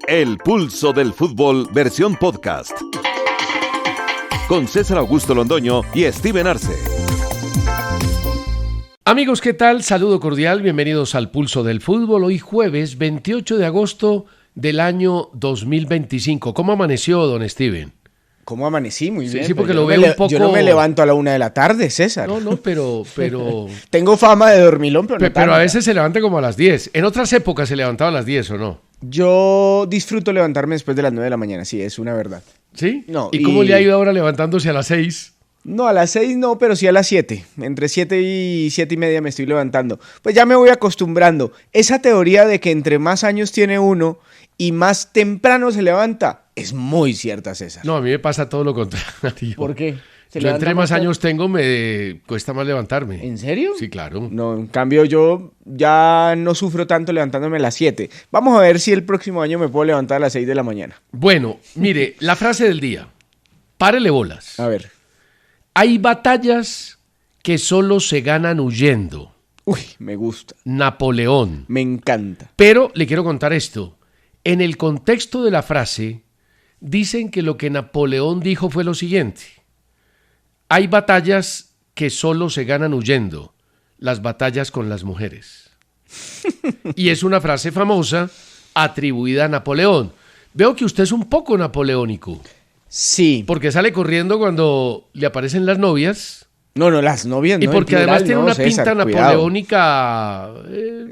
El pulso del fútbol versión podcast. Con César Augusto Londoño y Steven Arce. Amigos, ¿qué tal? Saludo cordial, bienvenidos al Pulso del Fútbol. Hoy jueves 28 de agosto del año 2025. ¿Cómo amaneció, don Steven? ¿Cómo amanecí? Muy bien. Sí, porque lo veo un poco... Yo no me levanto a la 1 de la tarde, César. No, pero... Tengo fama de dormilón, pero no Pero a veces se levanta como a las 10. En otras épocas se levantaba a las 10, ¿o no? Yo disfruto levantarme después de las 9 de la mañana, sí, es una verdad. ¿Sí? No, ¿Y cómo le ha ido ahora levantándose a las 6? No, a las 6 no, pero sí a las 7. Entre 7 y 7 y media me estoy levantando. Pues ya me voy acostumbrando. Esa teoría de que entre más años tiene uno y más temprano se levanta es muy cierta, César. No, a mí me pasa todo lo contrario. ¿Por qué? Yo entre más años tengo me cuesta más levantarme. ¿En serio? Sí, claro. No, en cambio yo ya no sufro tanto levantándome a las 7. Vamos a ver si el próximo año me puedo levantar a las 6 de la mañana. Bueno, mire, la frase del día. Párele bolas. A ver. Hay batallas que solo se ganan huyendo. Uy, me gusta. Napoleón. Me encanta. Pero le quiero contar esto. En el contexto de la frase, dicen que lo que Napoleón dijo fue lo siguiente. Hay batallas que solo se ganan huyendo. Las batallas con las mujeres. Y es una frase famosa atribuida a Napoleón. Veo que usted es un poco napoleónico. Sí. Porque sale corriendo cuando le aparecen las novias. No, las novias no. Y porque además tiene una César, pinta cuidado. napoleónica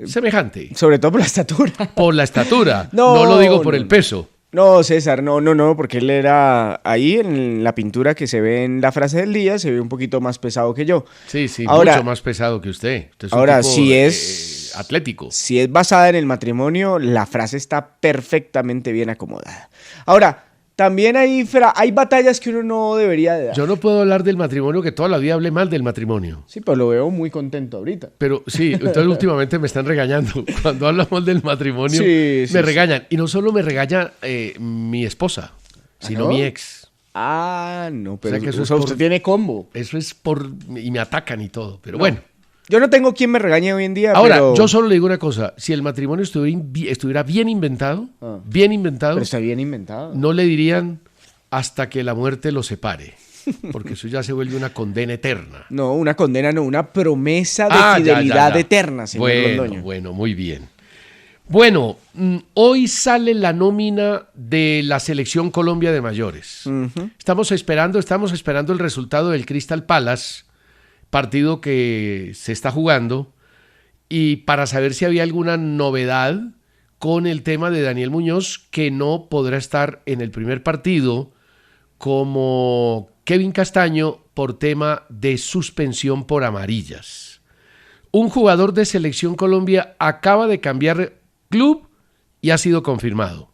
semejante. Sobre todo por la estatura. Por la estatura. No lo digo por el peso. No, César, no, porque él era ahí en la pintura que se ve en la frase del día, se ve un poquito más pesado que yo. Sí, ahora, mucho más pesado que usted. Usted es ahora, un tipo, si es atlético. Si es basada en el matrimonio, la frase está perfectamente bien acomodada. Ahora, también hay batallas que uno no debería de dar. Yo no puedo hablar del matrimonio, que toda la vida hablé mal del matrimonio. Sí, pero lo veo muy contento ahorita. Pero sí, entonces últimamente me están regañando. Cuando hablamos del matrimonio, me regañan. Y no solo me regaña mi esposa, sino mi ex. Ah, no, pero o sea que usted tiene combo. Eso es por... Y me atacan y todo, pero bueno. Yo no tengo quien me regañe hoy en día. Ahora, pero... yo solo le digo una cosa. Si el matrimonio estuviera bien inventado, Pero está bien inventado. no le dirían hasta que la muerte los separe. Porque eso ya se vuelve una condena eterna. No, una condena no, una promesa de fidelidad eterna, señor Londoño. Bueno, muy bien. Bueno, hoy sale la nómina de la Selección Colombia de mayores. Uh-huh. Estamos esperando el resultado del Crystal Palace, partido que se está jugando, y para saber si había alguna novedad con el tema de Daniel Muñoz, que no podrá estar en el primer partido, como Kevin Castaño, por tema de suspensión por amarillas. Un jugador de Selección Colombia acaba de cambiar club y ha sido confirmado.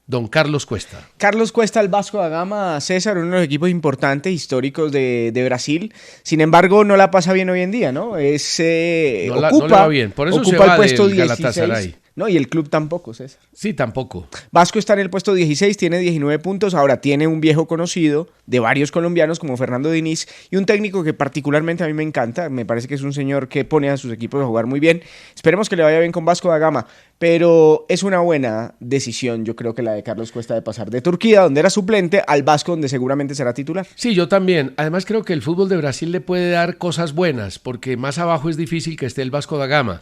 Don Carlos Cuesta. Carlos Cuesta, el Vasco da Gama, César, uno de los equipos importantes, históricos de Brasil. Sin embargo, no la pasa bien hoy en día, ¿no? No le va bien. Por eso ocupa se va el puesto del 16. Galatasaray. No, y el club tampoco, César. Sí, tampoco. Vasco está en el puesto 16, tiene 19 puntos. Ahora tiene un viejo conocido de varios colombianos como Fernando Diniz y un técnico que particularmente a mí me encanta. Me parece que es un señor que pone a sus equipos a jugar muy bien. Esperemos que le vaya bien con Vasco da Gama. Pero es una buena decisión, yo creo que la de Carlos Cuesta, de pasar de Turquía, donde era suplente, al Vasco, donde seguramente será titular. Sí, yo también. Además creo que el fútbol de Brasil le puede dar cosas buenas, porque más abajo es difícil que esté el Vasco da Gama.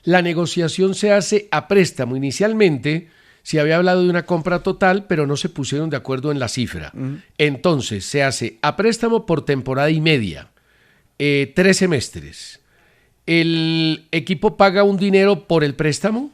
La negociación se hace a préstamo. Inicialmente se había hablado de una compra total, pero no se pusieron de acuerdo en la cifra. Entonces se hace a préstamo por temporada y media, 3 semestres. El equipo paga un dinero por el préstamo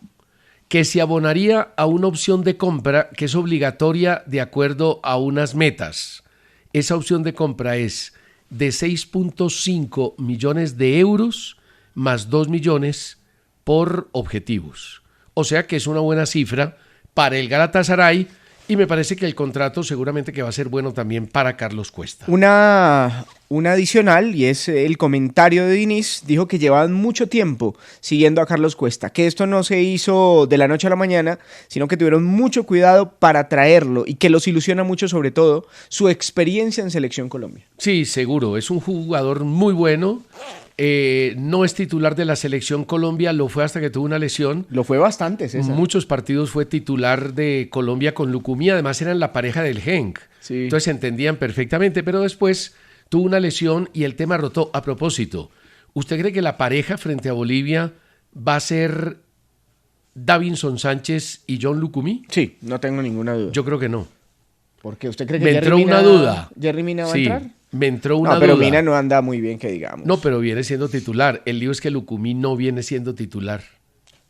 que se abonaría a una opción de compra que es obligatoria de acuerdo a unas metas. Esa opción de compra es de 6.5 millones de euros más 2 millones por objetivos. O sea que es una buena cifra para el Galatasaray y me parece que el contrato seguramente que va a ser bueno también para Carlos Cuesta. Una adicional, y es el comentario de Diniz, dijo que llevaban mucho tiempo siguiendo a Carlos Cuesta, que esto no se hizo de la noche a la mañana, sino que tuvieron mucho cuidado para traerlo y que los ilusiona mucho, sobre todo, su experiencia en Selección Colombia. Sí, seguro, es un jugador muy bueno. no es titular de la selección Colombia, lo fue hasta que tuvo una lesión. Lo fue bastante, César. Muchos partidos fue titular de Colombia con Lucumí, además eran la pareja del Genk. Sí. Entonces se entendían perfectamente, pero después tuvo una lesión y el tema rotó. A propósito, ¿usted cree que la pareja frente a Bolivia va a ser Davinson Sánchez y John Lucumí? Sí, no tengo ninguna duda. Yo creo que no. ¿Por qué? ¿Usted cree que Me entró una duda. Jerry Mina va a Sí, entrar? me entró una duda. No, pero Mina no anda muy bien, que digamos. No, pero viene siendo titular. El lío es que Lucumí no viene siendo titular.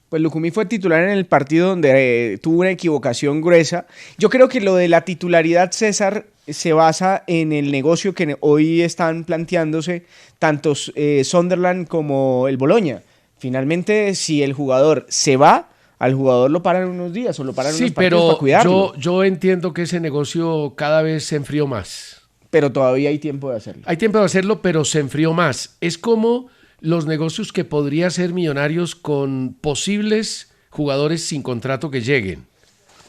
Pues Lucumí fue titular en el partido donde tuvo una equivocación gruesa. Yo creo que lo de la titularidad, César, se basa en el negocio que hoy están planteándose tanto Sunderland como el Bologna. Finalmente, si el jugador se va, al jugador lo paran unos días o lo paran unos partidos para cuidarlo. Yo entiendo que ese negocio cada vez se enfrió más. Pero todavía hay tiempo de hacerlo. Hay tiempo de hacerlo, pero se enfrió más. Es como los negocios que podría hacer Millonarios con posibles jugadores sin contrato que lleguen.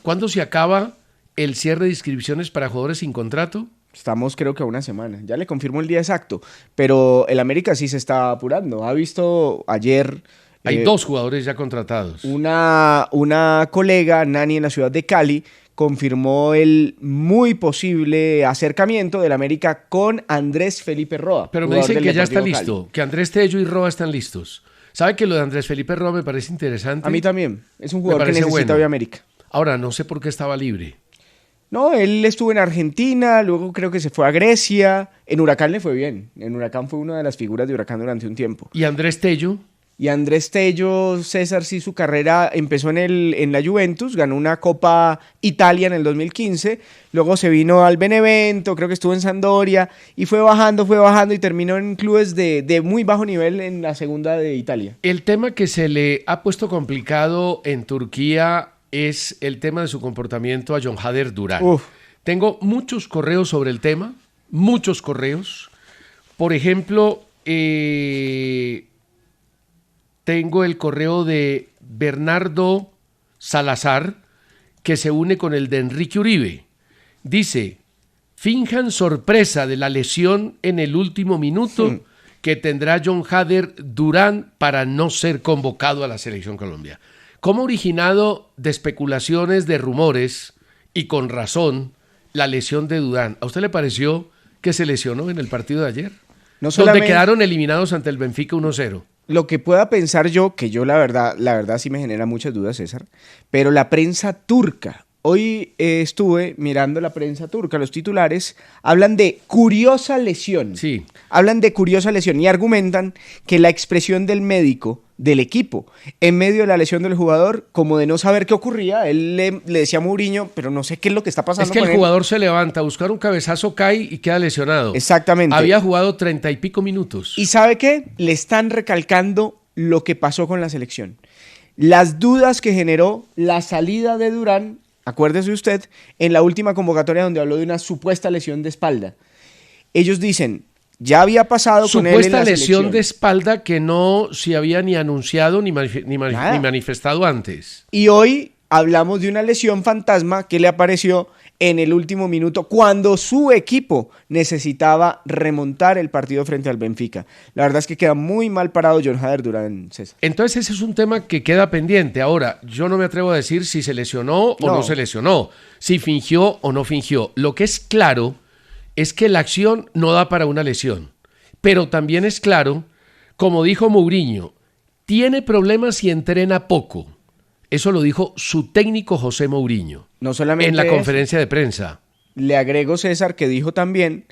¿Cuándo se acaba el cierre de inscripciones para jugadores sin contrato? Estamos creo que a una semana. Ya le confirmo el día exacto. Pero el América sí se está apurando. Ha visto ayer... Hay 2 jugadores ya contratados. Una colega, Nani, en la ciudad de Cali, confirmó el muy posible acercamiento del América con Andrés Felipe Roa. Pero me dicen que ya está listo, que Andrés Tello y Roa están listos. ¿Sabe que lo de Andrés Felipe Roa me parece interesante? A mí también. Es un jugador que necesita hoy América. Ahora, no sé por qué estaba libre. No, él estuvo en Argentina, luego creo que se fue a Grecia. En Huracán le fue bien. En Huracán fue una de las figuras de Huracán durante un tiempo. ¿Y Andrés Tello? Y Andrés Tello, César, sí, su carrera empezó en la Juventus, ganó una Copa Italia en el 2015, luego se vino al Benevento, creo que estuvo en Sampdoria, y fue bajando y terminó en clubes de muy bajo nivel en la segunda de Italia. El tema que se le ha puesto complicado en Turquía es el tema de su comportamiento a John Hader Durán. Tengo muchos correos sobre el tema, muchos correos. Por ejemplo, tengo el correo de Bernardo Salazar, que se une con el de Enrique Uribe. Dice, finjan sorpresa de la lesión en el último minuto que tendrá John Hader Durán para no ser convocado a la Selección Colombia. ¿Cómo ha originado de especulaciones, de rumores, y con razón, la lesión de Durán? ¿A usted le pareció que se lesionó en el partido de ayer? No solamente... Donde quedaron eliminados ante el Benfica 1-0. Lo que pueda pensar yo, que yo la verdad sí me genera muchas dudas, César, pero la prensa turca, hoy estuve mirando la prensa turca, los titulares hablan de curiosa lesión. Sí. Hablan de curiosa lesión y argumentan que la expresión del médico del equipo en medio de la lesión del jugador, como de no saber qué ocurría, él le decía a Mourinho, pero no sé qué es lo que está pasando. Es que con el jugador se levanta a buscar un cabezazo, cae y queda lesionado. Exactamente. Había jugado 30 y pico minutos. ¿Y sabe qué? Le están recalcando lo que pasó con la selección. Las dudas que generó la salida de Durán, acuérdese usted, en la última convocatoria donde habló de una supuesta lesión de espalda. Ellos dicen, ya había pasado con él en la supuesta lesión selección de espalda que no se había ni anunciado ni manifestado antes. Y hoy hablamos de una lesión fantasma que le apareció en el último minuto cuando su equipo necesitaba remontar el partido frente al Benfica. La verdad es que queda muy mal parado John Hader Durán, César. Entonces ese es un tema que queda pendiente. Ahora, yo no me atrevo a decir si se lesionó o no se lesionó, si fingió o no fingió. Lo que es claro es que la acción no da para una lesión. Pero también es claro, como dijo Mourinho, tiene problemas y entrena poco. Eso lo dijo su técnico José Mourinho. No solamente en la conferencia de prensa. Le agrego, César, que dijo también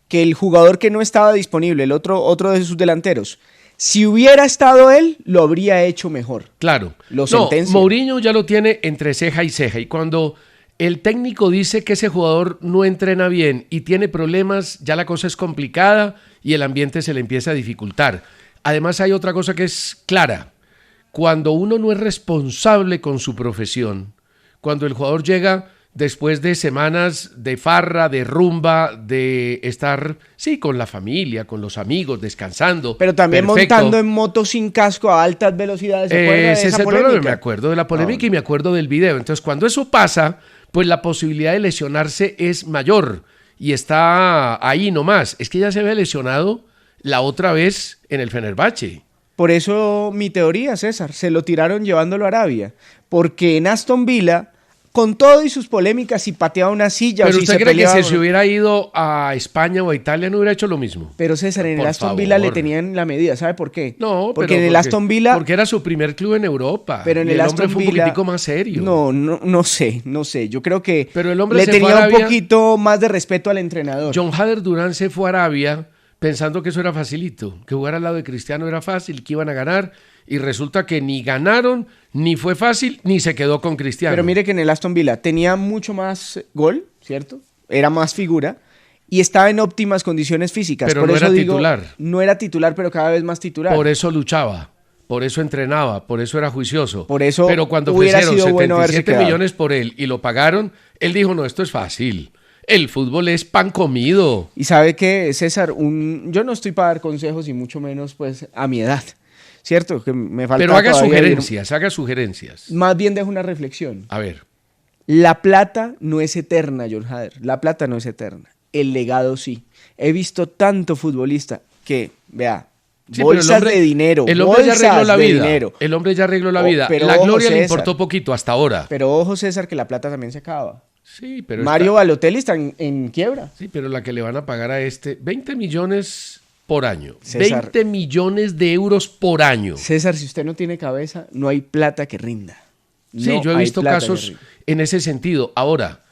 que el jugador que no estaba disponible, el otro de sus delanteros, si hubiera estado él, lo habría hecho mejor. Claro. Lo sentencia. Mourinho ya lo tiene entre ceja y ceja. Y cuando el técnico dice que ese jugador no entrena bien y tiene problemas, ya la cosa es complicada y el ambiente se le empieza a dificultar. Además hay otra cosa que es clara. Cuando uno no es responsable con su profesión, cuando el jugador llega después de semanas de farra, de rumba, de estar, sí, con la familia, con los amigos, descansando. Pero también montando en moto sin casco a altas velocidades. ¿Se acuerda de esa polémica? Me acuerdo de la polémica y me acuerdo del video. Entonces, cuando eso pasa, pues la posibilidad de lesionarse es mayor y está ahí nomás. Es que ya se había lesionado la otra vez en el Fenerbahce. Por eso mi teoría, César, se lo tiraron llevándolo a Arabia, porque en Aston Villa, con todo y sus polémicas, si pateaba una silla Pero o si usted se cree que peleaba... si se hubiera ido a España o a Italia no hubiera hecho lo mismo. Pero César, en el Por Aston Villa le favor. tenían la medida, ¿sabe por qué? No, porque pero en el Aston Villa... porque era su primer club en Europa. Pero en y el el hombre Aston fue un Villa... político más serio. No sé. Yo creo que Pero el hombre le se tenía fue a un Arabia. poquito más de respeto al entrenador. John Hader Durán se fue a Arabia pensando que eso era facilito, que jugar al lado de Cristiano era fácil, que iban a ganar, y resulta que ni ganaron, ni fue fácil, ni se quedó con Cristiano. Pero mire que en el Aston Villa tenía mucho más gol, ¿cierto? Era más figura y estaba en óptimas condiciones físicas. Pero Por no eso era digo, titular. No era titular, pero cada vez más titular. Por eso luchaba, por eso entrenaba, por eso era juicioso. Por eso Pero cuando hubiera ofrecieron sido bueno haberse 77 quedado. millones por él y lo pagaron, él dijo, no, esto es fácil. El fútbol es pan comido. Y sabe que, César, yo no estoy para dar consejos y mucho menos pues a mi edad, ¿cierto? Que me falta Pero haga todavía haga sugerencias. Más bien dejo una reflexión. A ver, La plata no es eterna, John Hader. La plata no es eterna. El legado sí. He visto tanto futbolista que, vea, sí, pero bolsas de dinero, el hombre ya bolsas arregló la de vida. dinero. El hombre ya arregló la Oh, vida. pero La ojo, gloria le César. importó poquito hasta ahora. Pero ojo, César, que la plata también se acaba. Sí, pero Mario Balotelli está en quiebra. sí, pero la que le van a pagar a 20 millones por año. César. 20 millones de euros por año. César, si usted no tiene cabeza, no hay plata que rinda. Sí, No yo he hay visto plata que casos rinda. en ese sentido. Ahora,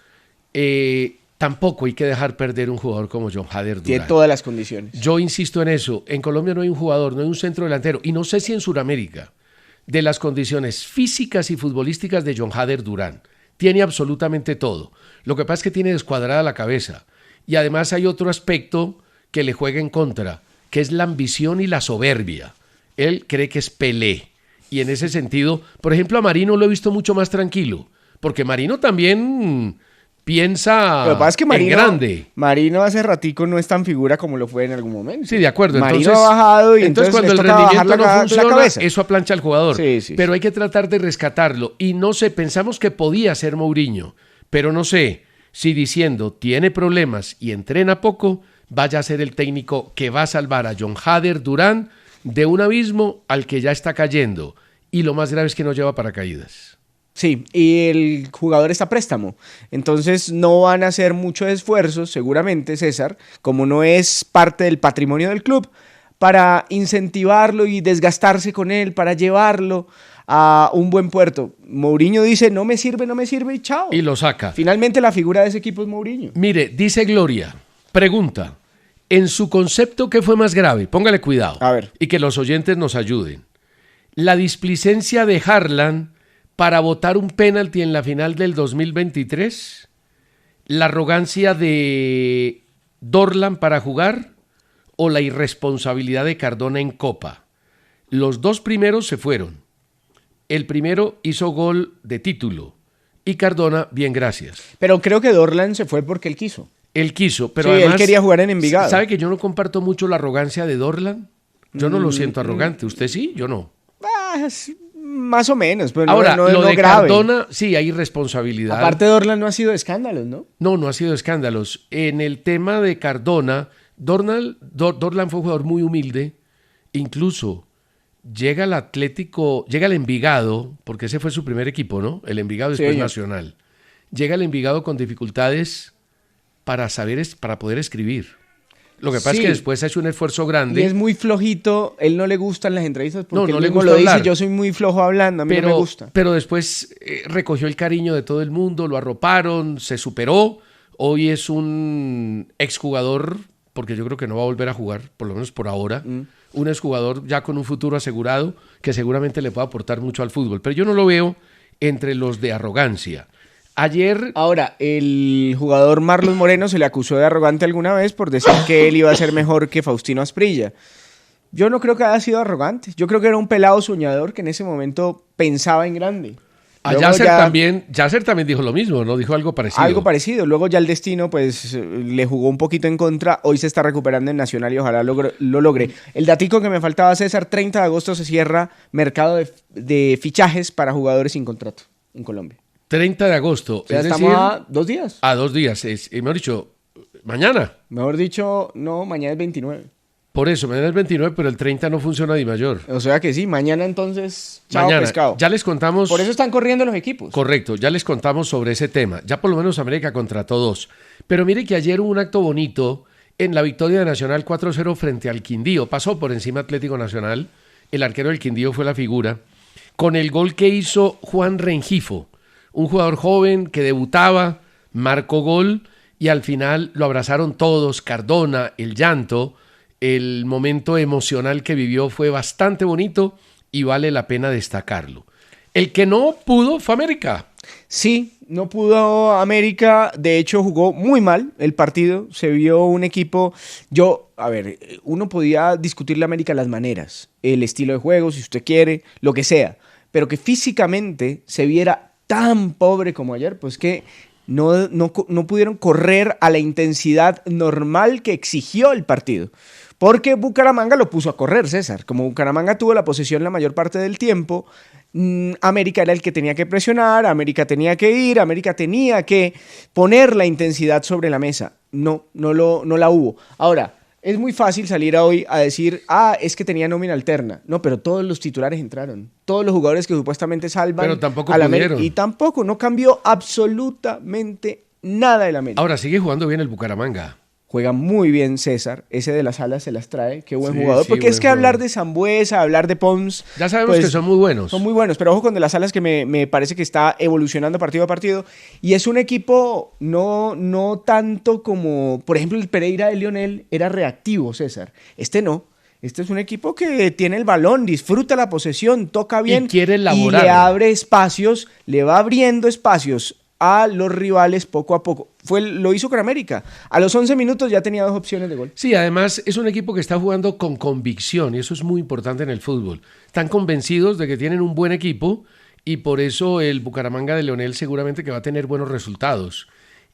tampoco hay que dejar perder un jugador como John Hader Tiene Durán. todas las condiciones. Yo insisto en eso. En Colombia no hay un jugador, no hay un centro delantero. Y no sé si en Sudamérica, de las condiciones físicas y futbolísticas de John Hader Durán. Tiene absolutamente todo. Lo que pasa es que tiene descuadrada la cabeza. Y además hay otro aspecto que le juega en contra, que es la ambición y la soberbia. Él cree que es Pelé. Y en ese sentido, por ejemplo, a Marino lo he visto mucho más tranquilo. Porque Marino también piensa Lo que pasa es que Marino, en grande. Marino hace ratico no es tan figura como lo fue en algún momento. Sí, de acuerdo. Marino Entonces, ha bajado y entonces cuando el les toca bajar rendimiento no la funciona, cabeza. eso aplancha al jugador. Sí. Pero hay que tratar de rescatarlo. Y no sé, pensamos que podía ser Mourinho, pero no sé si diciendo tiene problemas y entrena poco, vaya a ser el técnico que va a salvar a John Hader Durán de un abismo al que ya está cayendo. Y lo más grave es que no lleva paracaídas. Sí, y el jugador está a préstamo. Entonces no van a hacer muchos esfuerzos, seguramente, César, como no es parte del patrimonio del club, para incentivarlo y desgastarse con él, para llevarlo a un buen puerto. Mourinho dice, no me sirve y chao. Y lo saca. Finalmente la figura de ese equipo es Mourinho. Mire, dice Gloria, pregunta, en su concepto, ¿qué fue más grave? Póngale cuidado. A ver. Y que los oyentes nos ayuden. La displicencia de Harlan para votar un penalti en la final del 2023, la arrogancia de Dorlan para jugar o la irresponsabilidad de Cardona en Copa. Los dos primeros se fueron. El primero hizo gol de título y Cardona, bien, gracias. Pero creo que Dorlan se fue porque él quiso. Él quiso, pero Sí, además... él quería jugar en Envigado. ¿Sabe que yo no comparto mucho la arrogancia de Dorlan? Yo no lo siento arrogante. ¿Usted sí? Yo no. Más o menos, pero Ahora, no lo de grave. Cardona, sí, hay irresponsabilidad. Aparte Dorlan no ha sido de escándalos, ¿no? No ha sido escándalos. En el tema de Cardona, Dorlan fue un jugador muy humilde. Incluso llega al Atlético, llega al Envigado, porque ese fue su primer equipo, ¿no? El Envigado después señor. Nacional. Llega al Envigado con dificultades para poder escribir. Lo que pasa es que después ha hecho un esfuerzo grande. Y es muy flojito, él no le gustan las entrevistas porque No él le mismo gusta lo dice, hablar. yo soy muy flojo hablando, a mí no me gusta. Pero después recogió el cariño de todo el mundo, lo arroparon, se superó. Hoy es un exjugador, porque yo creo que no va a volver a jugar, por lo menos por ahora. Un exjugador ya con un futuro asegurado que seguramente le puede aportar mucho al fútbol. Pero yo no lo veo entre los de arrogancia. Ayer... Ahora, el jugador Marlon Moreno se le acusó de arrogante alguna vez por decir que él iba a ser mejor que Faustino Asprilla. Yo no creo que haya sido arrogante. Yo creo que era un pelado soñador que en ese momento pensaba en grande. A Luego Yasser también dijo lo mismo, ¿no? Dijo algo parecido. Algo parecido. Luego ya el destino pues le jugó un poquito en contra. Hoy se está recuperando en Nacional y ojalá lo logre. El datico que me faltaba, César, 30 de agosto se cierra mercado de fichajes para jugadores sin contrato en Colombia. 30 de agosto. O sea, es estamos decir, a 2 días. a 2 días. Mejor dicho, mañana. Mejor dicho, no, mañana es 29. Por eso, mañana es 29, pero el 30 no funciona Di Mayor. O sea que sí, mañana entonces, chao Mañana, pescado. ya les contamos... Por eso están corriendo los equipos. Correcto, ya les contamos sobre ese tema. Ya por lo menos América contrató 2. Pero mire que ayer hubo un acto bonito en la victoria de Nacional 4-0 frente al Quindío. Pasó por encima Atlético Nacional. El arquero del Quindío fue la figura. Con el gol que hizo Juan Rengifo, un jugador joven que debutaba, marcó gol y al final lo abrazaron todos, Cardona, el llanto. El momento emocional que vivió fue bastante bonito y vale la pena destacarlo. El que no pudo fue América. Sí, no pudo América, de hecho jugó muy mal el partido, se vio un equipo, uno podía discutirle a América las maneras, el estilo de juego, si usted quiere, lo que sea, pero que físicamente se viera tan pobre como ayer, pues que no pudieron correr a la intensidad normal que exigió el partido. Porque Bucaramanga lo puso a correr, César. Como Bucaramanga tuvo la posesión la mayor parte del tiempo, América era el que tenía que presionar, América tenía que ir, América tenía que poner la intensidad sobre la mesa. No la hubo. Ahora, es muy fácil salir hoy a decir, es que tenía nómina alterna. No, pero todos los titulares entraron. Todos los jugadores que supuestamente salvan pero tampoco a la pudieron. América. Y tampoco, no cambió absolutamente nada del América. Ahora sigue jugando bien el Bucaramanga. Juega muy bien César, ese de las alas se las trae, qué buen Sí, jugador, sí, porque buen es que jugador. hablar de Sambuesa, hablar de Pons... Ya sabemos pues, que son muy buenos. Son muy buenos, pero ojo con de las alas que me parece que está evolucionando partido a partido, y es un equipo no tanto como, por ejemplo, el Pereira de Lionel era reactivo, César, este no. Este es un equipo que tiene el balón, disfruta la posesión, toca bien y quiere elaborar. Y le abre espacios, le va abriendo espacios a los rivales poco a poco. Lo hizo con América. A los 11 minutos ya tenía 2 opciones de gol. Sí, además es un equipo que está jugando con convicción y eso es muy importante en el fútbol. Están convencidos de que tienen un buen equipo y por eso el Bucaramanga de Leonel seguramente que va a tener buenos resultados.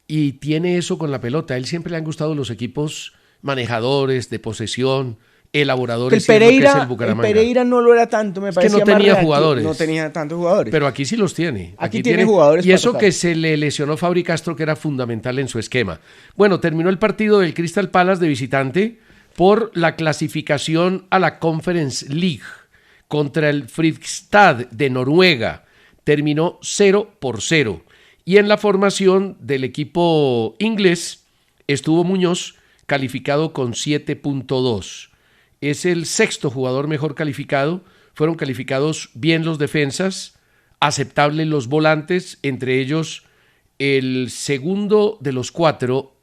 Y tiene eso con la pelota. A él siempre le han gustado los equipos manejadores, de posesión, elaboradores. El Pereira, el Pereira no lo era tanto, me parece. Que no tenía jugadores. No tenía tantos jugadores. Pero aquí sí los tiene. Aquí tiene jugadores. Y eso que se le lesionó Fabri Castro, que era fundamental en su esquema. Bueno, terminó el partido del Crystal Palace de visitante por la clasificación a la Conference League contra el Fredrikstad de Noruega. Terminó 0-0. Y en la formación del equipo inglés estuvo Muñoz, calificado con 7.2. Es el 6º jugador mejor calificado. Fueron calificados bien los defensas, aceptables los volantes, entre ellos el segundo de los 4,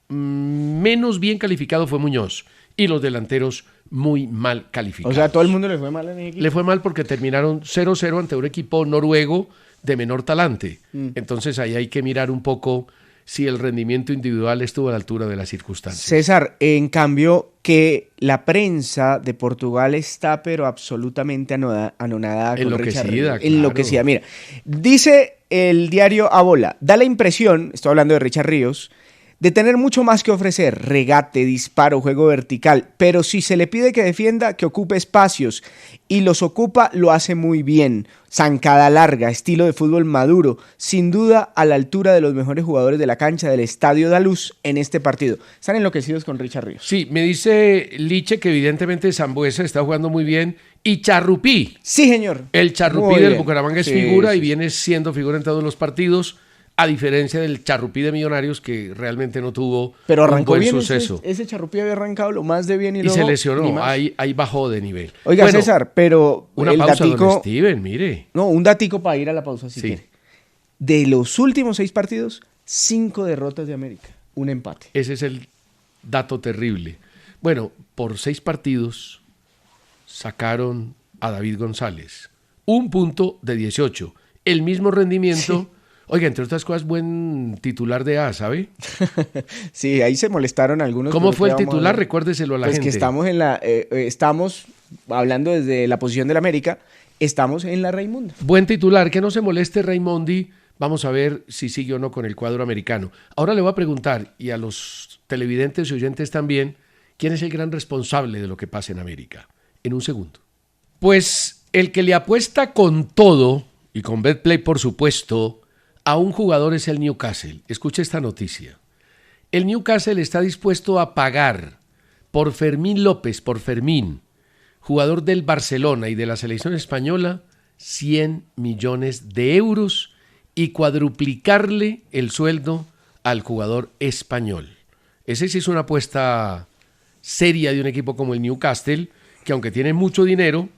menos bien calificado fue Muñoz, y los delanteros muy mal calificados. O sea, todo el mundo le fue mal en el equipo. Le fue mal porque terminaron 0-0 ante un equipo noruego de menor talante. Entonces ahí hay que mirar un poco si el rendimiento individual estuvo a la altura de las circunstancias. César, en cambio, que la prensa de Portugal está pero absolutamente anonadada con enloquecida, Richard Ríos. claro. Enloquecida. Mira, dice el diario A Bola, da la impresión, estoy hablando de Richard Ríos, de tener mucho más que ofrecer, regate, disparo, juego vertical, pero si se le pide que defienda, que ocupe espacios, y los ocupa, lo hace muy bien. Zancada larga, estilo de fútbol maduro, sin duda a la altura de los mejores jugadores de la cancha del Estadio da Luz en este partido. Están enloquecidos con Richard Ríos. Sí, me dice Liche que evidentemente Sambuesa está jugando muy bien, y Charrupí. Sí, señor. El Charrupí Muy del bien. Bucaramanga es Sí, figura sí. y viene siendo figura en todos los partidos, a diferencia del Charrupí de Millonarios, que realmente no tuvo Pero un arrancó buen bien suceso. ese Charrupí había arrancado lo más de bien y Y luego se ni lesionó, más. ahí bajó de nivel. Oiga, Bueno, César, pero una el pausa, datico... don Steven, mire. No, un datico para ir a la pausa si Sí. quiere. De los últimos 6 partidos, 5 derrotas de América, un empate. Ese es el dato terrible. Bueno, por 6 partidos sacaron a David González. 1 punto de 18. El mismo rendimiento. Sí. Oiga, entre otras cosas, buen titular de A, ¿sabe? Sí, ahí se molestaron algunos. ¿Cómo pero fue ¿qué el vamos a titular? ver? Recuérdeselo a la Pues gente. que estamos hablando desde la posición del América, estamos en la Raimunda. Buen titular, que no se moleste Raimondi. Vamos a ver si sigue o no con el cuadro americano. Ahora le voy a preguntar, y a los televidentes y oyentes también, ¿quién es el gran responsable de lo que pasa en América? En un segundo. Pues el que le apuesta con todo, y con BetPlay por supuesto, a un jugador es el Newcastle. Escuche esta noticia. El Newcastle está dispuesto a pagar por Fermín López, jugador del Barcelona y de la selección española, 100 millones de euros y cuadruplicarle el sueldo al jugador español. Ese sí es una apuesta seria de un equipo como el Newcastle, que aunque tiene mucho dinero,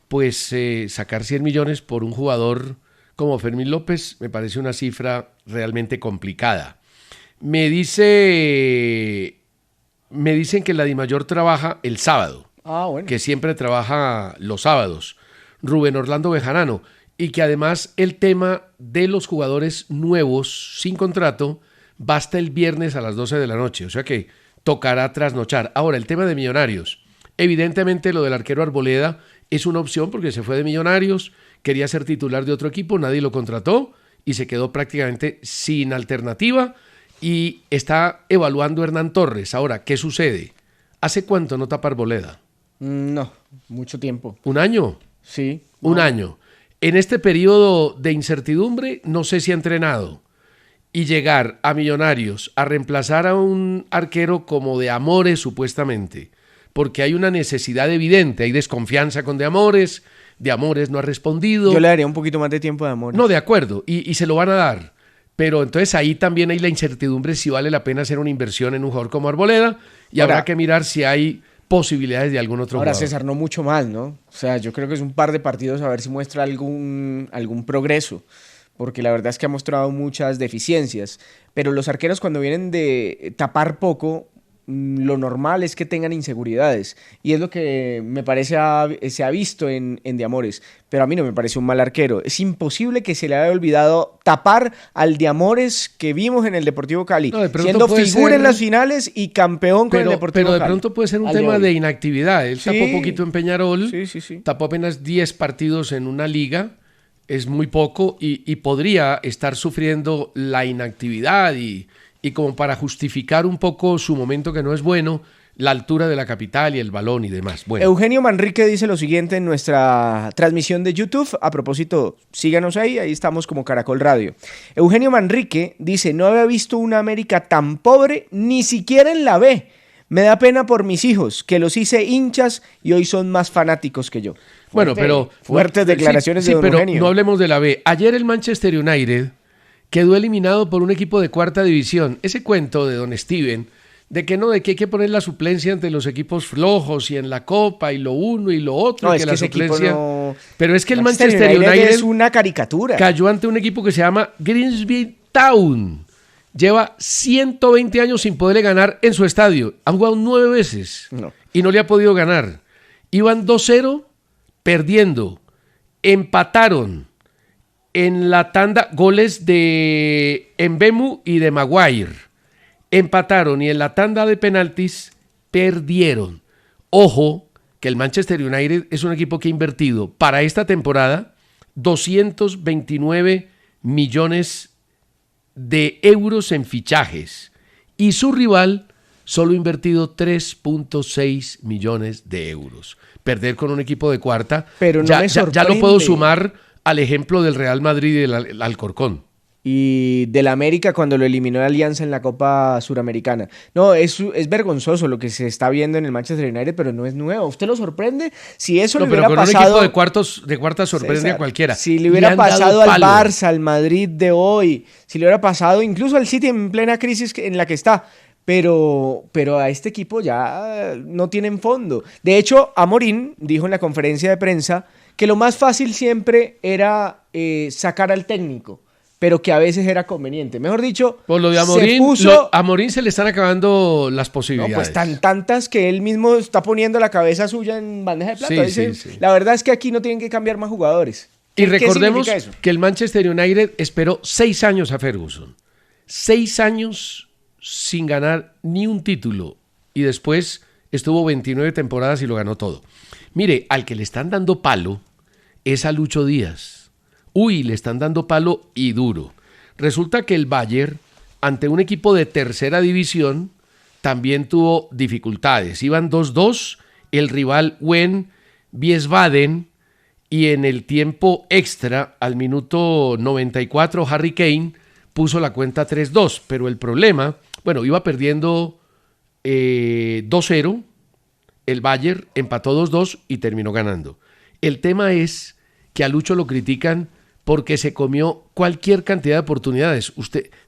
pues sacar 100 millones por un jugador como Fermín López me parece una cifra realmente complicada. Me dicen que la DIMAYOR trabaja el sábado, Bueno. que siempre trabaja los sábados, Rubén Orlando Bejarano, y que además el tema de los jugadores nuevos sin contrato va hasta el viernes a las 12 de la noche, o sea que tocará trasnochar. Ahora, el tema de Millonarios. Evidentemente lo del arquero Arboleda es una opción porque se fue de Millonarios, quería ser titular de otro equipo, nadie lo contrató y se quedó prácticamente sin alternativa y está evaluando Hernán Torres. Ahora, ¿qué sucede? ¿Hace cuánto no tapa Arboleda? No, mucho tiempo. ¿Un año? Sí. Un año. En este periodo de incertidumbre, no sé si ha entrenado. Y llegar a Millonarios a reemplazar a un arquero como De Amores, supuestamente, porque hay una necesidad evidente, hay desconfianza con De Amores no ha respondido. Yo le daría un poquito más de tiempo a De Amores. No, de acuerdo, y se lo van a dar. Pero entonces ahí también hay la incertidumbre si vale la pena hacer una inversión en un jugador como Arboleda y habrá que mirar si hay posibilidades de algún otro jugador. Ahora, César, no mucho más, ¿no? O sea, yo creo que es un par de partidos a ver si muestra algún progreso, porque la verdad es que ha mostrado muchas deficiencias. Pero los arqueros cuando vienen de tapar poco, lo normal es que tengan inseguridades. Y es lo que me parece se ha visto en De Amores. Pero a mí no me parece un mal arquero. Es imposible que se le haya olvidado tapar al De Amores que vimos en el Deportivo Cali. No, siendo figura en las finales y campeón con el Deportivo Cali. Pero de pronto puede ser un tema de inactividad. Él tapó poquito en Peñarol, tapó apenas 10 partidos en una liga. Es muy poco y podría estar sufriendo la inactividad y como para justificar un poco su momento que no es bueno, la altura de la capital y el balón y demás. Bueno. Eugenio Manrique dice lo siguiente en nuestra transmisión de YouTube. A propósito, síganos ahí estamos como Caracol Radio. Eugenio Manrique dice, no había visto una América tan pobre, ni siquiera en la B. Me da pena por mis hijos, que los hice hinchas y hoy son más fanáticos que yo. Fuertes declaraciones de don pero Eugenio. No hablemos de la B. Ayer el Manchester United quedó eliminado por un equipo de cuarta división. Ese cuento de don Steven, de que hay que poner la suplencia ante los equipos flojos y en la Copa y lo uno y lo otro. No, y es que la suplencia. Pero es que el Manchester United es una caricatura. Cayó ante un equipo que se llama Grimsby Town. Lleva 120 años sin poderle ganar en su estadio. Han jugado 9 veces y no le ha podido ganar. Iban 2-0 perdiendo. Empataron. En la tanda, goles de Mbemu y de Maguire. Empataron y en la tanda de penaltis perdieron. Ojo, que el Manchester United es un equipo que ha invertido para esta temporada 229 millones de euros en fichajes. Y su rival solo ha invertido 3.6 millones de euros. Perder con un equipo de cuarta, pero no ya lo puedo sumar al ejemplo del Real Madrid y del Alcorcón. Y del América cuando lo eliminó de Alianza en la Copa Suramericana. No, es vergonzoso lo que se está viendo en el Manchester United, pero no es nuevo. ¿Usted lo sorprende? Si eso le hubiera pasado... un equipo de cuartas sorprende César, a cualquiera. Si le hubiera pasado al Barça, al Madrid de hoy, si le hubiera pasado incluso al City en plena crisis en la que está... Pero a este equipo ya no tienen fondo. De hecho, Amorín dijo en la conferencia de prensa que lo más fácil siempre era sacar al técnico, pero que a veces era conveniente. Mejor dicho, por lo de Amorín, a Amorín se le están acabando las posibilidades. No, pues tantas que él mismo está poniendo la cabeza suya en bandeja de plata. Sí. La verdad es que aquí no tienen que cambiar más jugadores. Y recordemos que el Manchester United esperó 6 años a Ferguson. 6 años sin ganar ni un título y después estuvo 29 temporadas y lo ganó todo. Mire, al que le están dando palo es a Lucho Díaz. Le están dando palo y duro. Resulta que el Bayern, ante un equipo de tercera división, también tuvo dificultades. Iban 2-2, el rival Wien Wiesbaden, y en el tiempo extra, al minuto 94, Harry Kane puso la cuenta 3-2, pero el problema... Bueno, iba perdiendo 2-0 el Bayern empató 2-2 y terminó ganando. El tema es que a Lucho lo critican porque se comió cualquier cantidad de oportunidades.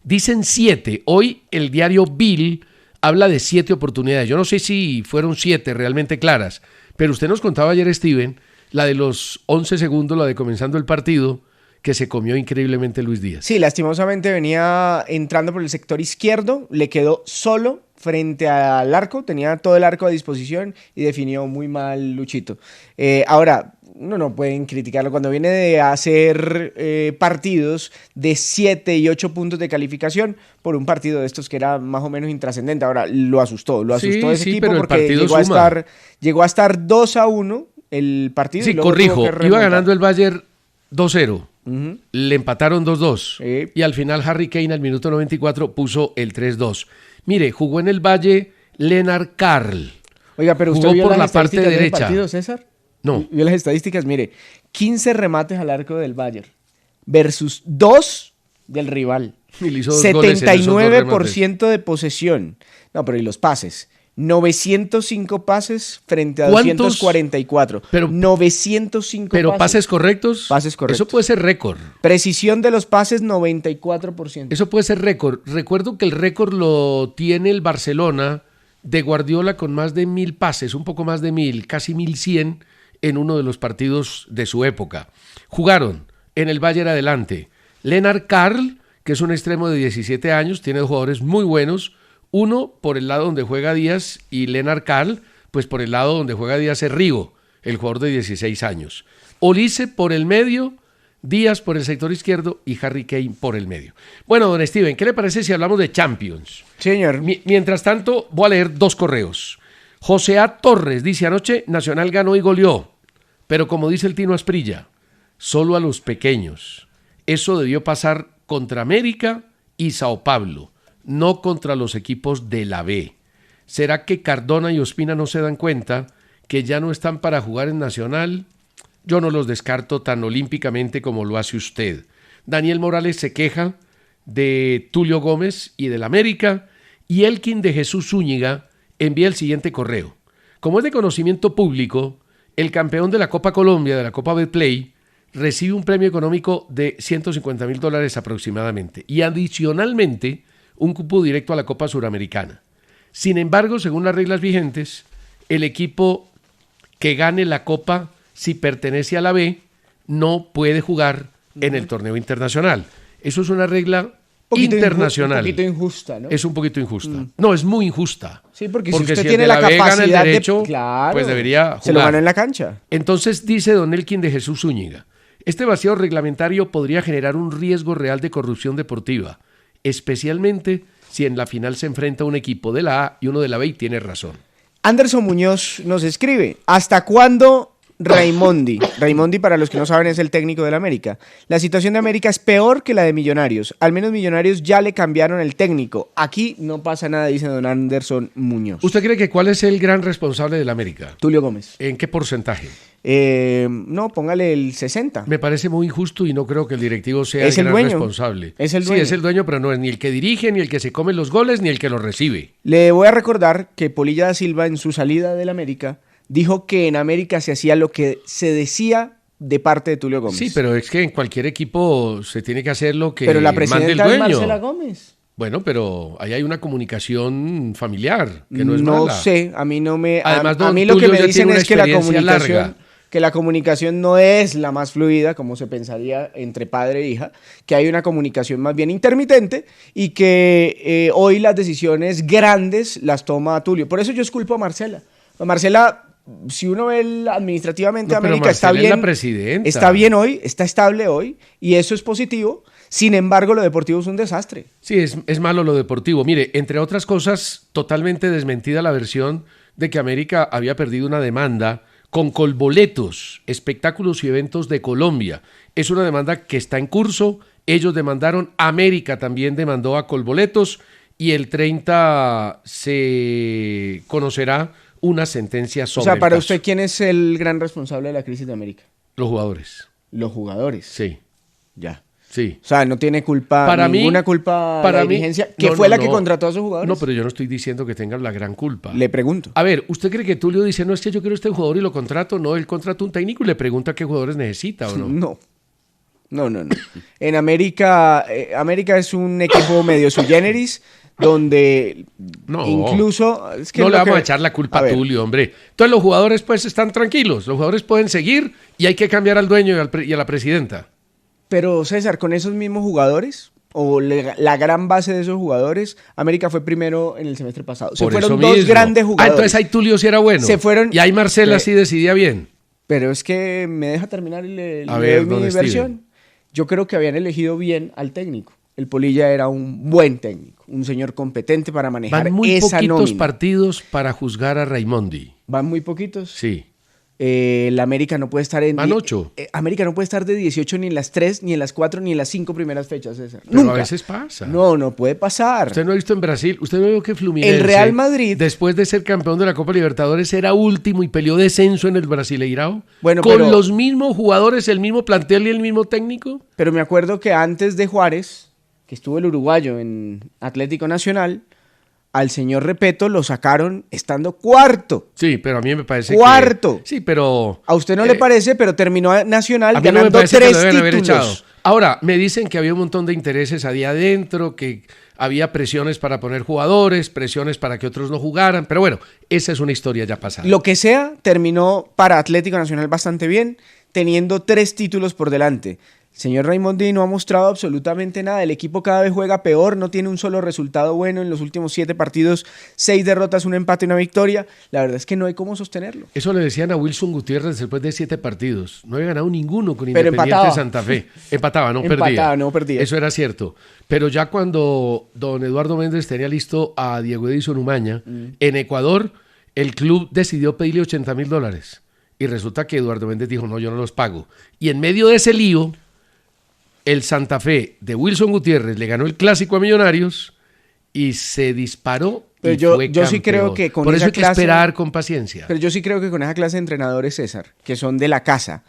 Dicen 7. Hoy el diario Bill habla de 7 oportunidades. Yo no sé si fueron 7 realmente claras, pero usted nos contaba ayer, Steven, la de los 11 segundos, la de comenzando el partido, que se comió increíblemente Luis Díaz. Sí, lastimosamente venía entrando por el sector izquierdo, le quedó solo frente al arco, tenía todo el arco a disposición y definió muy mal Luchito. Ahora, no pueden criticarlo cuando viene de hacer partidos de 7 y 8 puntos de calificación por un partido de estos que era más o menos intrascendente. Ahora lo asustó ese equipo porque llegó a estar 2-1 el partido. Sí, y luego corrijo, tuvo que iba ganando el Bayern 2-0. Uh-huh. Le empataron 2-2 y al final Harry Kane al minuto 94 puso el 3-2. Mire, jugó en el Valle Lennart Karl. Oiga, pero usted jugó vio por las la parte estadísticas del derecha. partido, César. No. Vio las estadísticas, mire, 15 remates al arco del Bayern versus 2 del rival. Y le hizo 2 goles en esos 79% de posesión. No, pero ¿y los pases? 905 pases frente a 244. Pero 905 pero pases. ¿pases correctos? Pases correctos. Eso puede ser récord. Precisión de los pases, 94%. Eso puede ser récord. Recuerdo que el récord lo tiene el Barcelona de Guardiola con más de 1000 pases, un poco más de 1000, casi 1100 en uno de los partidos de su época. Jugaron en el Bayern adelante Lennart Karl, que es un extremo de 17 años, tiene 2 jugadores muy buenos, uno por el lado donde juega Díaz y Lennart Karl, pues por el lado donde juega Díaz es Rigo, el jugador de 16 años. Olise por el medio, Díaz por el sector izquierdo y Harry Kane por el medio. Bueno, don Steven, ¿qué le parece si hablamos de Champions? Señor. Mientras tanto, voy a leer 2 correos. José A. Torres dice: anoche Nacional ganó y goleó, pero como dice el Tino Asprilla, solo a los pequeños. Eso debió pasar contra América y Sao Paulo, no contra los equipos de la B. ¿Será que Cardona y Ospina no se dan cuenta que ya no están para jugar en Nacional? Yo no los descarto tan olímpicamente como lo hace usted. Daniel Morales se queja de Tulio Gómez y del América, y Elkin de Jesús Zúñiga envía el siguiente correo. Como es de conocimiento público, el campeón de la Copa Colombia, de la Copa Betplay, recibe un premio económico de $150,000 aproximadamente y adicionalmente un cupo directo a la Copa Suramericana. Sin embargo, según las reglas vigentes, el equipo que gane la Copa, si pertenece a la B, no puede jugar en el torneo internacional. Eso es una regla internacional. Un poquito injusta, ¿no? Es un poquito injusta. No, es muy injusta. Sí, porque si usted el tiene de la B gana capacidad el derecho, claro, pues debería jugar. Se lo gana en la cancha. Entonces dice don Elkin de Jesús Zúñiga: este vacío reglamentario podría generar un riesgo real de corrupción deportiva, especialmente si en la final se enfrenta un equipo de la A y uno de la B, y tiene razón. Anderson Muñoz nos escribe: ¿hasta cuándo Raimondi? Raimondi, para los que no saben, es el técnico del América. La situación de América es peor que la de Millonarios. Al menos Millonarios ya le cambiaron el técnico. Aquí no pasa nada, dice don Anderson Muñoz. ¿Usted cree que cuál es el gran responsable del América? Tulio Gómez. ¿En qué porcentaje? No, póngale el 60. Me parece muy injusto y no creo que el directivo sea Es el gran dueño. responsable. Es el dueño. Sí, es el dueño, pero no es ni el que dirige, ni el que se come los goles, ni el que los recibe. Le voy a recordar que Polilla da Silva, en su salida del América, dijo que en América se hacía lo que se decía de parte de Tulio Gómez. Sí, pero es que en cualquier equipo se tiene que hacer lo que pero la mande el presidenta es dueño. Marcela Gómez. Bueno, pero ahí hay una comunicación familiar que no es No mala. sé, a mí no me... Además, a don mí lo que Tulio me ya dicen tiene una es que experiencia la comunicación no es la más fluida, como se pensaría entre padre e hija, que hay una comunicación más bien intermitente y que hoy las decisiones grandes las toma Tulio. Por eso yo esculpo a Marcela. Marcela, si uno ve administrativamente América, está bien. Es la presidenta. Está bien hoy, está estable hoy, y eso es positivo. Sin embargo, lo deportivo es un desastre. Sí, es malo lo deportivo. Mire, entre otras cosas, totalmente desmentida la versión de que América había perdido una demanda con Colboletos, espectáculos y eventos de Colombia. Es una demanda que está en curso. Ellos demandaron, América también demandó a Colboletos, y el 30 se conocerá una sentencia sobre O sea, para el caso. usted, ¿quién es el gran responsable de la crisis de América? Los jugadores. Los jugadores. Sí. Ya. Sí. O sea, no tiene culpa, ninguna culpa para la mí, dirigencia, que fue la que contrató a sus jugadores. No, pero yo no estoy diciendo que tengan la gran culpa. Le pregunto. A ver, ¿usted cree que Tulio dice, no, es que yo quiero este jugador y lo contrato? No, él contrata un técnico y le pregunta qué jugadores necesita o no. No. En América es un equipo medio sui generis, donde incluso... Es que no le vamos a echar la culpa a Tulio, hombre. Entonces los jugadores pues están tranquilos, los jugadores pueden seguir y hay que cambiar al dueño y a la presidenta. Pero César, con esos mismos jugadores, o la gran base de esos jugadores, América fue primero en el semestre pasado. Se fueron dos grandes jugadores. Entonces ahí Tulio sí era bueno. Se fueron, y ahí Marcela sí decidía bien. Pero es que me deja terminar y le doy mi versión. Yo creo que habían elegido bien al técnico. El Polilla era un buen técnico, un señor competente para manejar esa nómina. Van muy poquitos partidos para juzgar a Raimondi. ¿Van muy poquitos? Sí. La América no puede estar en... Van 8. América no puede estar de 18 ni en las 3, ni en las 4, ni en las 5 primeras fechas, César. Pero Nunca. A veces pasa. No puede pasar. Usted no ha visto en Brasil, usted no vio que Fluminense... El Real Madrid... Después de ser campeón de la Copa Libertadores, era último y peleó descenso en el Brasileirao. Bueno, con los mismos jugadores, el mismo plantel y el mismo técnico. Pero me acuerdo que antes de Juárez, que estuvo el uruguayo en Atlético Nacional, al señor Repeto lo sacaron estando cuarto. Sí, pero a mí me parece cuarto. Sí, pero... A usted no le parece, pero terminó Nacional a mí ganando no me 3 que lo deben haber títulos. echado. Ahora, me dicen que había un montón de intereses ahí adentro, que había presiones para poner jugadores, presiones para que otros no jugaran, pero bueno, esa es una historia ya pasada. Lo que sea, terminó para Atlético Nacional bastante bien, teniendo 3 títulos por delante. Señor Raimondi no ha mostrado absolutamente nada. El equipo cada vez juega peor, no tiene un solo resultado bueno. En los últimos 7 partidos, 6 derrotas, 1 empate y 1 victoria. La verdad es que no hay cómo sostenerlo. Eso le decían a Wilson Gutiérrez después de 7 partidos. No había ganado ninguno con Independiente de Santa Fe. Empataba, no perdía. Eso era cierto. Pero ya cuando don Eduardo Méndez tenía listo a Diego Edison Umaña, en Ecuador, el club decidió pedirle $80,000. Y resulta que Eduardo Méndez dijo, no, yo no los pago. Y en medio de ese lío... El Santa Fe de Wilson Gutiérrez le ganó el clásico a Millonarios y se disparó. Pero yo sí creo que con Por eso esa hay que esperar con paciencia. Pero yo sí creo que con esa clase de entrenadores, César, que son de la casa,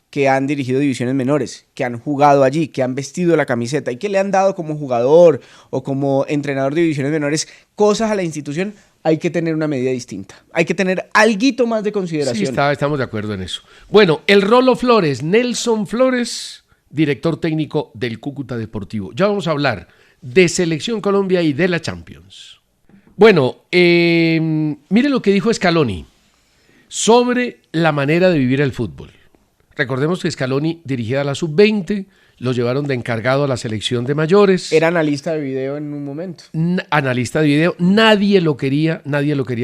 que han dirigido divisiones menores, que han jugado allí, que han vestido la camiseta y que le han dado como jugador o como entrenador de divisiones menores cosas a la institución, hay que tener una medida distinta. Hay que tener alguito más de consideración. Sí, estamos de acuerdo en eso. Bueno, el Rolo Flores, Nelson Flores, director técnico del Cúcuta Deportivo. Ya vamos a hablar de Selección Colombia y de la Champions. Bueno, mire lo que dijo Scaloni sobre la manera de vivir el fútbol. Recordemos que Scaloni dirigía a la Sub-20, lo llevaron de encargado a la selección de mayores. Era analista de video en un momento. Analista de video, nadie lo quería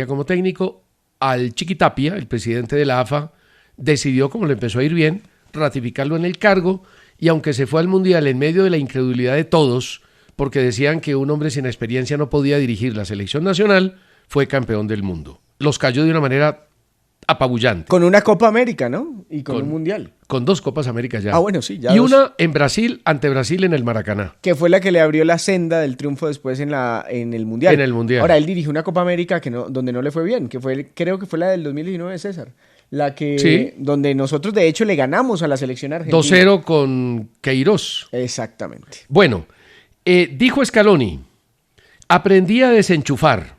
como técnico. Al Chiquitapia, el presidente de la AFA, decidió, como le empezó a ir bien, ratificarlo en el cargo. Y aunque se fue al Mundial en medio de la incredulidad de todos, porque decían que un hombre sin experiencia no podía dirigir la selección nacional, fue campeón del mundo. Los cayó de una manera apabullante. Con una Copa América, ¿no? Y con un Mundial. Con 2 Copas América ya. Ah, bueno, sí. Ya y 2. Una en Brasil, ante Brasil en el Maracaná. Que fue la que le abrió la senda del triunfo después en el Mundial. En el Mundial. Ahora, él dirigió una Copa América donde no le fue bien, creo que fue la del 2019, César. La que, sí, donde nosotros de hecho le ganamos a la selección argentina. 2-0 con Queiroz. Exactamente. Bueno, dijo Scaloni, aprendí a desenchufar.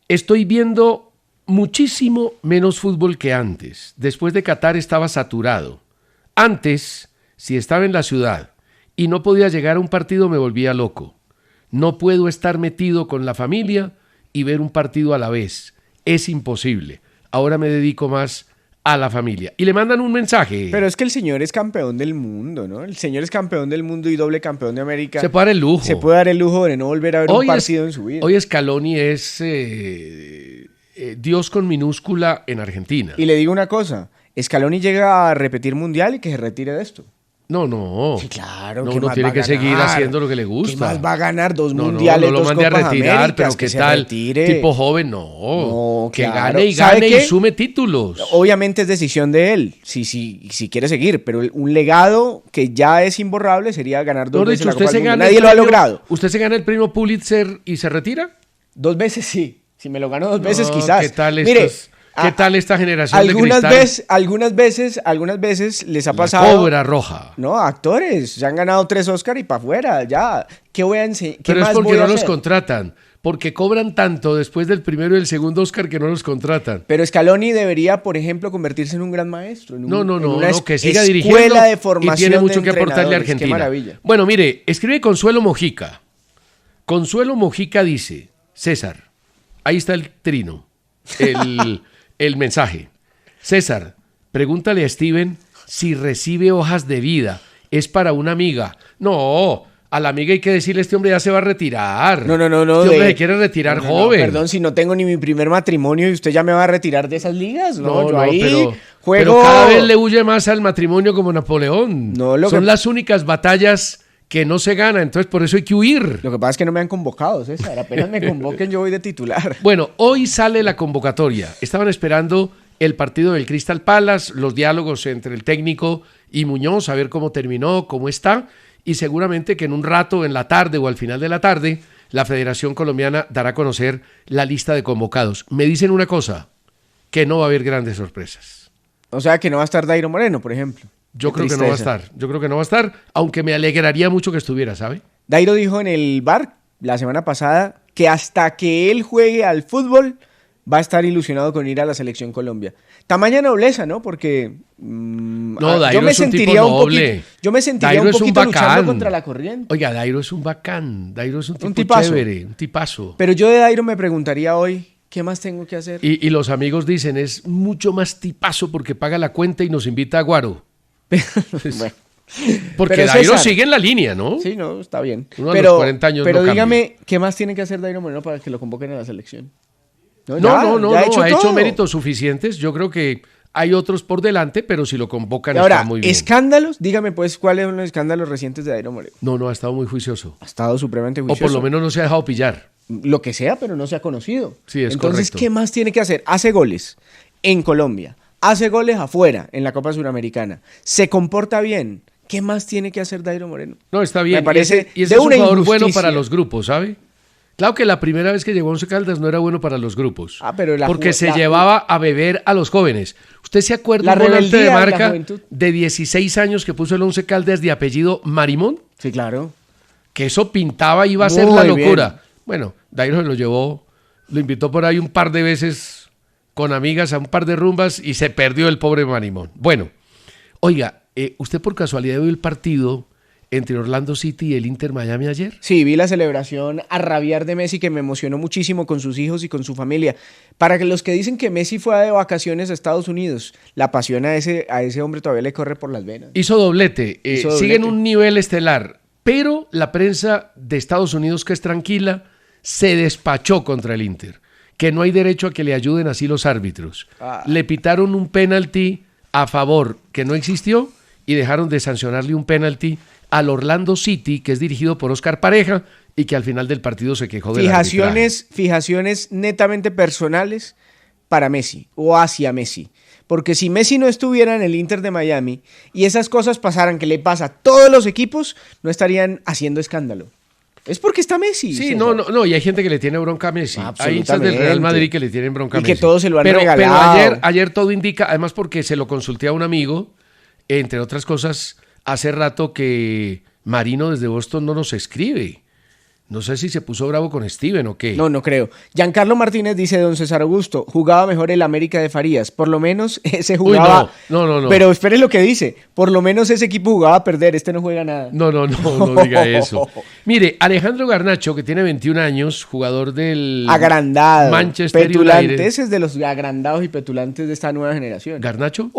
Estoy viendo muchísimo menos fútbol que antes. Después de Qatar estaba saturado. Antes, si estaba en la ciudad y no podía llegar a un partido, me volvía loco. No puedo estar metido con la familia y ver un partido a la vez. Es imposible. Ahora me dedico más a la familia. Y le mandan un mensaje. Pero es que el señor es campeón del mundo, ¿no? El señor es campeón del mundo y doble campeón de América. Se puede dar el lujo. Se puede dar el lujo de no volver a ver un partido en su vida. Hoy Scaloni es Dios con minúscula en Argentina. Y le digo una cosa, Scaloni llega a repetir mundial y que se retire de esto. No. Sí, claro. No, uno tiene que seguir haciendo lo que le gusta. ¿Qué más va a ganar? 2 mundiales, no lo 2 mande Copas a retirar, Américas, pero ¿qué tal? Tipo joven, no. Que claro. gane y sume títulos. Obviamente es decisión de él, si quiere seguir, pero un legado que ya es imborrable sería ganar 2 veces la Copa del Mundo. Nadie lo ha logrado. ¿Usted se gana el premio Pulitzer y se retira? 2 veces sí. Si me lo gano 2 veces, quizás. ¿Qué tal Mire, ¿Qué tal esta generación de cristal? Algunas veces les ha pasado. Cobra roja. No, actores. Se han ganado 3 Oscar y para afuera. Ya. ¿Qué voy a enseñar? Pero es porque no los contratan. Porque cobran tanto después del primero y el segundo Oscar que no los contratan. Pero Scaloni debería, por ejemplo, convertirse en un gran maestro. No, que siga dirigiendo escuela de formación y tiene mucho de que aportarle a entrenadores. Qué Argentina. maravilla. Bueno, mire, escribe Consuelo Mojica. Consuelo Mojica dice, César, ahí está el trino, el mensaje. César, pregúntale a Steven si recibe hojas de vida. Es para una amiga. No, a la amiga hay que decirle, este hombre ya se va a retirar. No. Este hombre se quiere retirar joven. Perdón, si no tengo ni mi primer matrimonio y usted ya me va a retirar de esas ligas. Pero cada vez le huye más al matrimonio como Napoleón. Son las únicas batallas que no se ganan, entonces por eso hay que huir. Lo que pasa es que no me han convocado, César. Apenas me convoquen yo voy de titular. Bueno, hoy sale la convocatoria. Estaban esperando el partido del Crystal Palace, los diálogos entre el técnico y Muñoz, a ver cómo terminó, cómo está, y seguramente que en un rato, en la tarde o al final de la tarde, la Federación Colombiana dará a conocer la lista de convocados. Me dicen una cosa, que no va a haber grandes sorpresas. O sea, que no va a estar Dairo Moreno, por ejemplo. Yo creo que no va a estar, aunque me alegraría mucho que estuviera, ¿sabe? Dairo dijo en el bar la semana pasada que hasta que él juegue al fútbol va a estar ilusionado con ir a la Selección Colombia. Tamaña nobleza, ¿no? Porque Dairo yo me es un sentiría tipo un noble. poquito, yo me sentiría Dairo un es un poquito luchando bacán. contra la corriente. Oiga, Dairo es un bacán, Dairo es un tipo tipazo. chévere, un tipazo. Pero yo de Dairo me preguntaría hoy, ¿qué más tengo que hacer? Y los amigos dicen, es mucho más tipazo porque paga la cuenta y nos invita a Guaro. Bueno. Porque Pero Dairo César, sigue en la línea, ¿no? Sí, no, está bien. Uno de los 40 años pero no dígame, cambia. ¿qué más tiene que hacer Dairo Moreno para que lo convoquen a la selección? No, ha ha hecho todo. méritos suficientes. Yo creo que hay otros por delante, pero si lo convocan Y ahora, está muy bien. escándalos, dígame pues, ¿cuáles son los escándalos recientes de Dairo Moreno? No, ha estado muy juicioso. Ha estado supremamente O juicioso. por lo menos no se ha dejado pillar. Lo que sea, pero no se ha conocido. Sí, es Entonces, correcto. ¿qué más tiene que hacer? Hace goles en Colombia, hace goles afuera en la Copa Suramericana, se comporta bien. ¿Qué más tiene que hacer Dairo Moreno? No, está bien. Me parece y ese de es un una jugador bueno injusticia. para los grupos, ¿sabe? Claro que la primera vez que llegó a Once Caldas no era bueno para los grupos. Pero porque se llevaba a beber a los jóvenes. ¿Usted se acuerda La un volante rebeldía de de la marca juventud. de 16 años que puso el Once Caldas de apellido Marimón? Sí, claro. Que eso pintaba y iba a ser Muy la bien. locura. Bueno, Dairo se lo llevó, lo invitó por ahí un par de veces con amigas a un par de rumbas y se perdió el pobre Marimón. Bueno, oiga, ¿usted por casualidad vio el partido entre Orlando City y el Inter Miami ayer? Sí, vi la celebración a rabiar de Messi que me emocionó muchísimo con sus hijos y con su familia. Para que los que dicen que Messi fue de vacaciones a Estados Unidos, la pasión a ese hombre todavía le corre por las venas. Hizo doblete, Hizo sigue en doblete. un nivel estelar, pero la prensa de Estados Unidos, que es tranquila, se despachó contra el Inter, que no hay derecho a que le ayuden así los árbitros. Le pitaron un penalti a favor que no existió y dejaron de sancionarle un penalti al Orlando City, que es dirigido por Oscar Pareja y que al final del partido se quejó de Fijaciones netamente personales para Messi o hacia Messi. Porque si Messi no estuviera en el Inter de Miami y esas cosas pasaran que le pasa a todos los equipos, no estarían haciendo escándalo. Es porque está Messi. Sí, César. no, y hay gente que le tiene bronca a Messi. Hay hinchas del Real Madrid que le tienen bronca a Y Messi. que todos se lo han pero regalado. ayer todo indica, además porque se lo consulté a un amigo, entre otras cosas, hace rato que Marino desde Boston no nos escribe. No sé si se puso bravo con Steven o qué. No creo. Giancarlo Martínez dice, don César Augusto, jugaba mejor el América de Farías. Por lo menos ese jugaba... No. Pero espere lo que dice. Por lo menos ese equipo jugaba a perder. Este no juega nada. No diga eso. Mire, Alejandro Garnacho, que tiene 21 años, jugador del Agrandado. Manchester petulante. United. Ese es de los agrandados y petulantes de esta nueva generación. ¿Garnacho?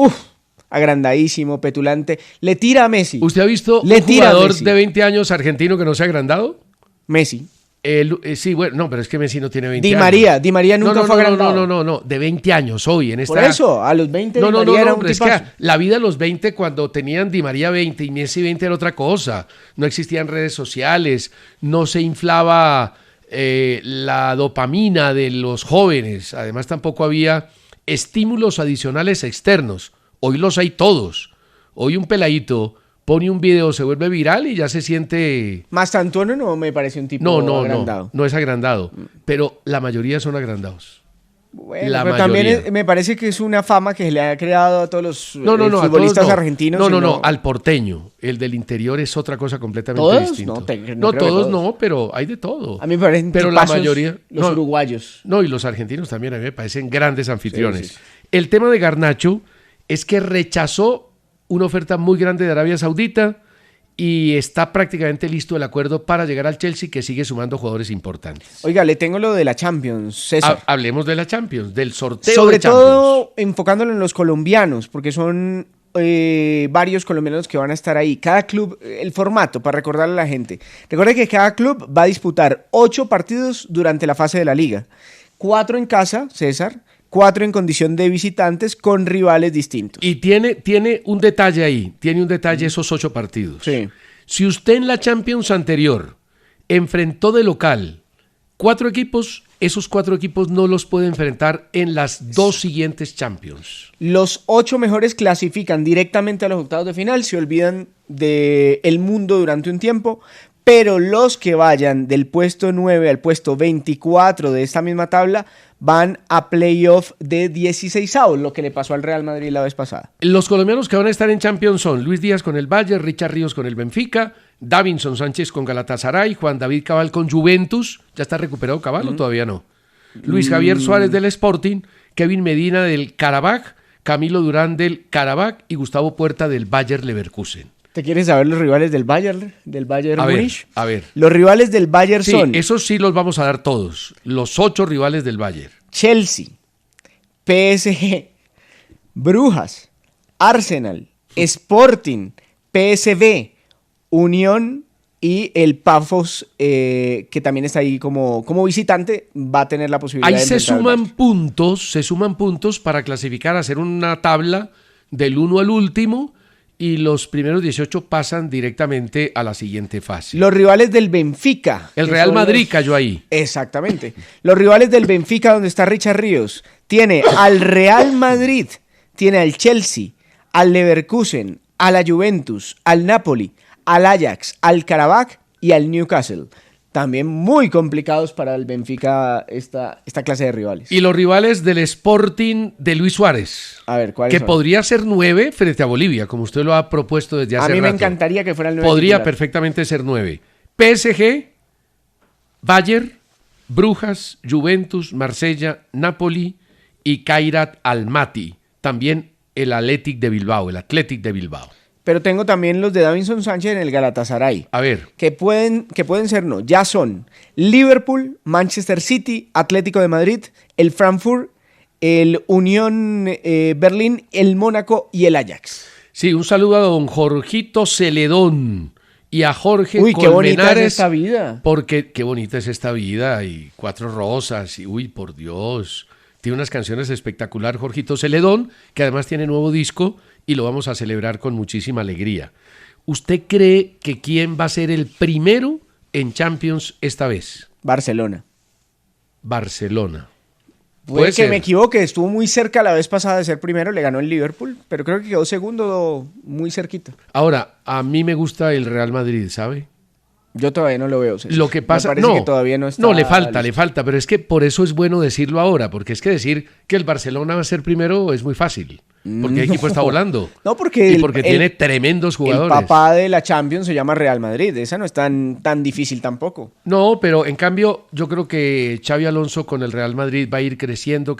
Agrandadísimo, petulante. Le tira a Messi. ¿Usted ha visto un jugador de 20 años argentino que no se ha agrandado? Messi. Sí, bueno, no, pero es que Messi no tiene 20 Di años. María nunca fue agrandado. No, de 20 años hoy en esta... Por eso, a los 20 Di María era un pero es tipazo. que la vida a los 20 cuando tenían Di María 20 y Messi 20 era otra cosa. No existían redes sociales, no se inflaba la dopamina de los jóvenes. Además tampoco había estímulos adicionales externos. Hoy los hay todos. Hoy un peladito pone un video, se vuelve viral y ya se siente... Mastantuono no me parece un tipo agrandado. No es agrandado, pero la mayoría son agrandados. Bueno, La pero mayoría. también me parece que es una fama que se le ha creado a todos los No, a todos futbolistas no. argentinos. No, al porteño. El del interior es otra cosa completamente ¿Todos? distinta. No, creo que todos todos. no, pero hay de todo. A mí me parecen pero la tipazos mayoría, los uruguayos. No, y los argentinos también a mí me parecen grandes anfitriones. Sí. El tema de Garnacho es que rechazó una oferta muy grande de Arabia Saudita y está prácticamente listo el acuerdo para llegar al Chelsea, que sigue sumando jugadores importantes. Oiga, le tengo lo de la Champions, César. Hablemos de la Champions, del sorteo Sobre de Champions. todo enfocándolo en los colombianos, porque son varios colombianos que van a estar ahí. Cada club, el formato, para recordarle a la gente. Recuerde que cada club va a disputar 8 partidos durante la fase de la liga. 4 en casa, César, 4 en condición de visitantes con rivales distintos. Y tiene un detalle ahí, esos 8 partidos. Sí. Si usted en la Champions anterior enfrentó de local 4 equipos, esos 4 equipos no los puede enfrentar en las 2 siguientes Champions. Los 8 mejores clasifican directamente a los octavos de final, se olvidan del mundo durante un tiempo, pero los que vayan del puesto 9 al puesto 24 de esta misma tabla van a playoff de 16avos, lo que le pasó al Real Madrid la vez pasada. Los colombianos que van a estar en Champions son Luis Díaz con el Bayern, Richard Ríos con el Benfica, Davinson Sánchez con Galatasaray, Juan David Cabal con Juventus. ¿Ya está recuperado Cabal o todavía no? Luis Javier Suárez del Sporting, Kevin Medina del Karabaj, Camilo Durán del Karabaj y Gustavo Puerta del Bayer Leverkusen. ¿Te quieres saber los rivales del Bayern Múnich? A ver. Los rivales del Bayern Sí, son esos sí los vamos a dar todos. Los 8 rivales del Bayern. Chelsea, PSG, Brujas, Arsenal, Sporting, PSV, Unión y el Pafos, que también está ahí como visitante, va a tener la posibilidad Ahí de se suman puntos para clasificar, hacer una tabla del 1 al último y los primeros 18 pasan directamente a la siguiente fase. Los rivales del Benfica. El Real Madrid cayó ahí. Exactamente. Los rivales del Benfica, donde está Richard Ríos, tiene al Real Madrid, tiene al Chelsea, al Leverkusen, a la Juventus, al Napoli, al Ajax, al Karabaj y al Newcastle. También muy complicados para el Benfica esta clase de rivales. Y los rivales del Sporting de Luis Suárez. A ver, ¿cuáles que son? podría ser 9 frente a Bolivia, como usted lo ha propuesto desde hace rato. A mí me encantaría que fuera el 9 Podría titular. perfectamente ser 9. PSG, Bayern, Brujas, Juventus, Marsella, Napoli y Kairat Almaty. También el Athletic de Bilbao. Pero tengo también los de Davinson Sánchez en el Galatasaray. A ver. Que pueden ser, no, ya son Liverpool, Manchester City, Atlético de Madrid, el Frankfurt, el Unión Berlín, el Mónaco y el Ajax. Sí, un saludo a don Jorgito Celedón y a Jorge Uy, qué bonita es Colmenares. esta vida. Porque qué bonita es esta vida y 4 rosas y uy, por Dios. Tiene unas canciones espectacular Jorgito Celedón, que además tiene nuevo disco y lo vamos a celebrar con muchísima alegría. ¿Usted cree que quién va a ser el primero en Champions esta vez? Barcelona. Puede que ser. me equivoque, estuvo muy cerca la vez pasada de ser primero, le ganó el Liverpool, pero creo que quedó segundo muy cerquita. Ahora, a mí me gusta el Real Madrid, ¿sabe? Yo todavía no lo veo, César. Lo que pasa, me parece que todavía no está. No, le falta, pero es que por eso es bueno decirlo ahora, porque es que decir que el Barcelona va a ser primero es muy fácil, porque el equipo está volando. No, porque tiene tremendos jugadores. El papá de la Champions se llama Real Madrid, esa no es tan difícil tampoco. No, pero en cambio yo creo que Xavi Alonso con el Real Madrid va a ir creciendo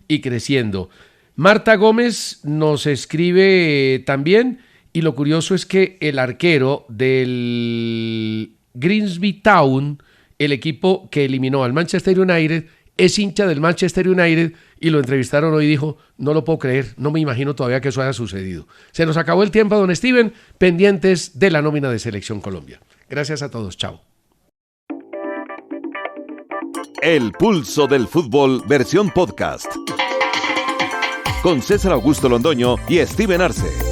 y creciendo. Marta Gómez nos escribe también. Y lo curioso es que el arquero del Grimsby Town, el equipo que eliminó al Manchester United, es hincha del Manchester United y lo entrevistaron hoy y dijo, no lo puedo creer, no me imagino todavía que eso haya sucedido. Se nos acabó el tiempo, don Steven, pendientes de la nómina de Selección Colombia. Gracias a todos, chao. El pulso del fútbol versión podcast. Con César Augusto Londoño y Steven Arce.